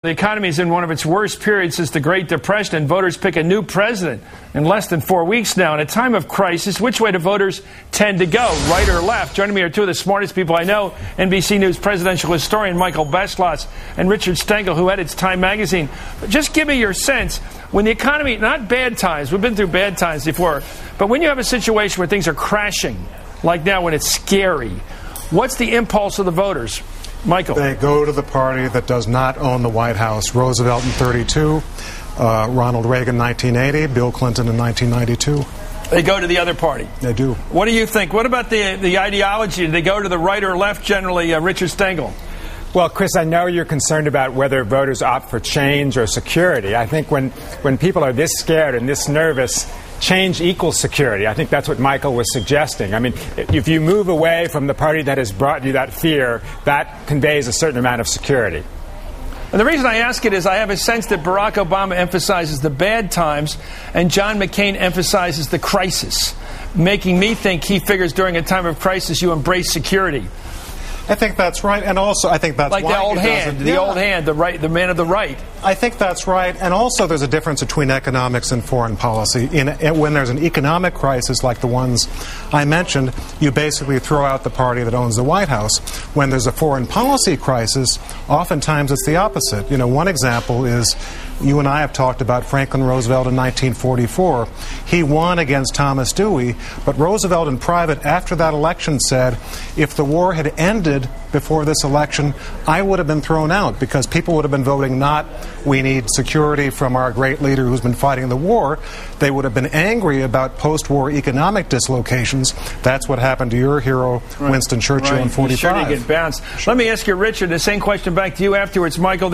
The economy is in one of its worst periods since the Great Depression, and voters pick a new president in less than 4 weeks now. In a time of crisis, which way do voters tend to go, right or left? Joining me are two of the smartest people I know, NBC News presidential historian Michael Beschloss and Richard Stengel, who edits Time magazine. Just give me your sense, when the economy, not bad times, we've been through bad times before, but when you have a situation where things are crashing, like now when it's scary, what's the impulse of the voters? Michael. They go to the party that does not own the White House. Roosevelt in 1932, Ronald Reagan in 1980, Bill Clinton in 1992. They go to the other party. They do. What do you think? What about the ideology? Do they go to the right or left generally, Richard Stengel? Well, Chris, I know you're concerned about whether voters opt for change or security. I think when people are this scared and this nervous, change equals security. I think that's what Michael was suggesting. I mean, if you move away from the party that has brought you that fear, that conveys a certain amount of security. And the reason I ask it is I have a sense that Barack Obama emphasizes the bad times and John McCain emphasizes the crisis, making me think he figures during a time of crisis you embrace security. I think that's right, and also I think that's like why the old hand, the man of the right. I think that's right, and also there's a difference between economics and foreign policy. When there's an economic crisis like the ones I mentioned, you basically throw out the party that owns the White House. When there's a foreign policy crisis, oftentimes it's the opposite. You know, one example is you and I have talked about Franklin Roosevelt in 1944. He won against Thomas Dewey, but Roosevelt in private after that election said, if the war had ended before this election, I would have been thrown out because people would have been voting not, we need security from our great leader who's been fighting the war. They would have been angry about post-war economic dislocations. That's what happened to your hero, Winston Churchill, in 1945. Sure did get bounced. Let me ask you, Richard, the same question back to you afterwards, Michael.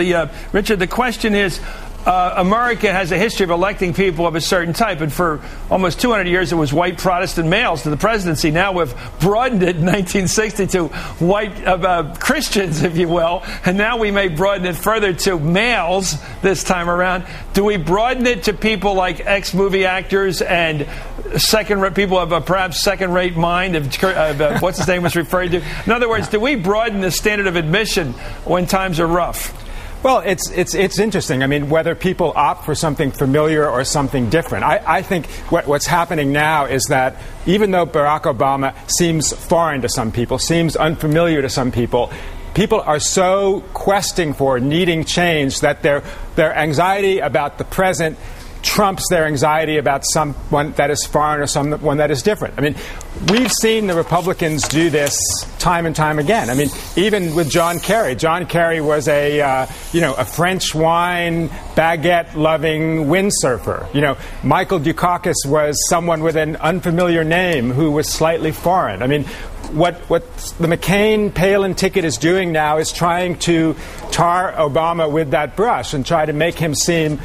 Richard, the question is, America has a history of electing people of a certain type, and for almost 200 years it was white Protestant males to the presidency. Now we've broadened it in 1960 to white Christians, if you will, and now we may broaden it further to males this time around. Do we broaden it to people like ex-movie actors and people of perhaps second-rate mind of what's his name was referred to? In other words, do we broaden the standard of admission when times are rough? Well, it's interesting. I mean, whether people opt for something familiar or something different. I think what's happening now is that even though Barack Obama seems foreign to some people, seems unfamiliar to some people, people are so questing for, needing change that their anxiety about the present trumps their anxiety about someone that is foreign or someone that is different. I mean, we've seen the Republicans do this time and time again. I mean, even with John Kerry. John Kerry was a French wine, baguette-loving windsurfer. You know, Michael Dukakis was someone with an unfamiliar name who was slightly foreign. I mean, what the McCain-Palin ticket is doing now is trying to tar Obama with that brush and try to make him seem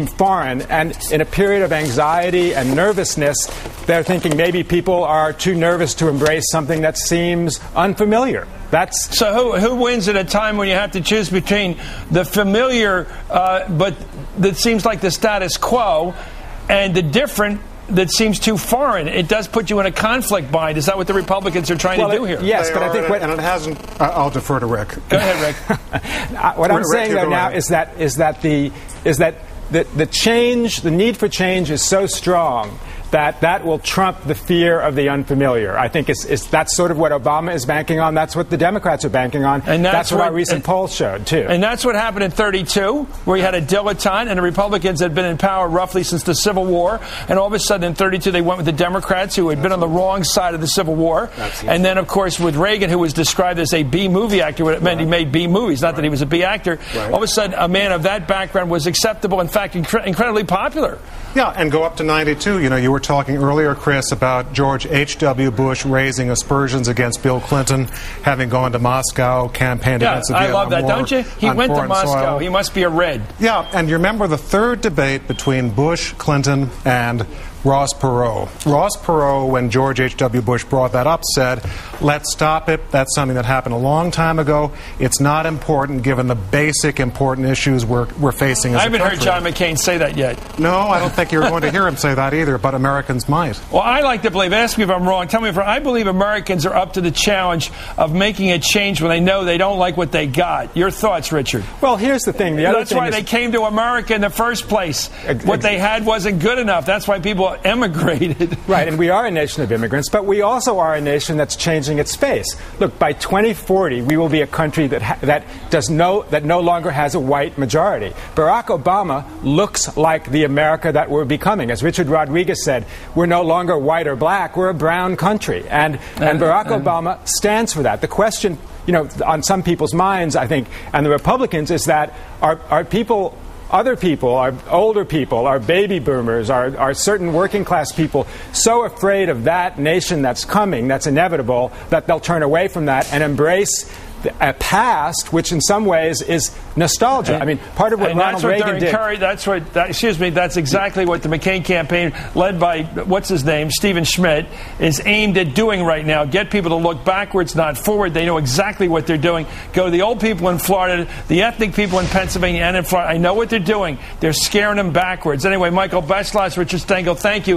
foreign. And in a period of anxiety and nervousness, they're thinking maybe people are too nervous to embrace something that seems unfamiliar. So who wins at a time when you have to choose between the familiar, but that seems like the status quo, and the different that seems too foreign? It does put you in a conflict bind. Is that what the Republicans are trying to do here? Yes, but I think and it hasn't. I'll defer to Rick. Go ahead, Rick. What I'm saying though now is that the change, the need for change, is so strong that will trump the fear of the unfamiliar. I think that's sort of what Obama is banking on. That's what the Democrats are banking on. And that's what our recent polls showed, too. And that's what happened in 1932, where you had a dilettante, and the Republicans had been in power roughly since the Civil War. And all of a sudden, in 1932, they went with the Democrats, who had been on the wrong side of the Civil War. Absolutely. And then, of course, with Reagan, who was described as a B-movie actor, what it meant he made B movies, not that he was a B actor. Right. All of a sudden, a man of that background was acceptable, in fact, incredibly popular. Yeah, and go up to 1992. You know, you were talking earlier, Chris, about George H.W. Bush raising aspersions against Bill Clinton, having gone to Moscow, campaigned against the Vietnam War. I love that, don't you? He went to Moscow. Soil. He must be a red. Yeah, and you remember the third debate between Bush, Clinton, and Ross Perot. Ross Perot, when George H.W. Bush brought that up, said, let's stop it. That's something that happened a long time ago. It's not important given the basic important issues we're facing as a country. I haven't heard John McCain say that yet. No, I don't think you're going to hear him say that either, but Americans might. Well, I like to believe, ask me if I'm wrong, tell me if I believe Americans are up to the challenge of making a change when they know they don't like what they got. Your thoughts, Richard? Well, here's the thing. That's why they came to America in the first place. What they had wasn't good enough. That's why people emigrated. Right, and we are a nation of immigrants, but we also are a nation that's changing its face. Look, by 2040, we will be a country that no longer has a white majority. Barack Obama looks like the America that we're becoming. As Richard Rodriguez said, we're no longer white or black, we're a brown country. And Barack Obama stands for that. The question, on some people's minds, I think, and the Republicans, is that are people, other people, our older people, our baby boomers, our certain working class people, so afraid of that nation that's coming, that's inevitable, that they'll turn away from that and embrace a past which in some ways is nostalgia. I mean, part of what Ronald Reagan did. That's exactly what the McCain campaign, led by, what's his name, Stephen Schmidt, is aimed at doing right now. Get people to look backwards, not forward. They know exactly what they're doing. Go to the old people in Florida, the ethnic people in Pennsylvania and in Florida. I know what they're doing. They're scaring them backwards. Anyway, Michael Beschloss, Richard Stengel, thank you.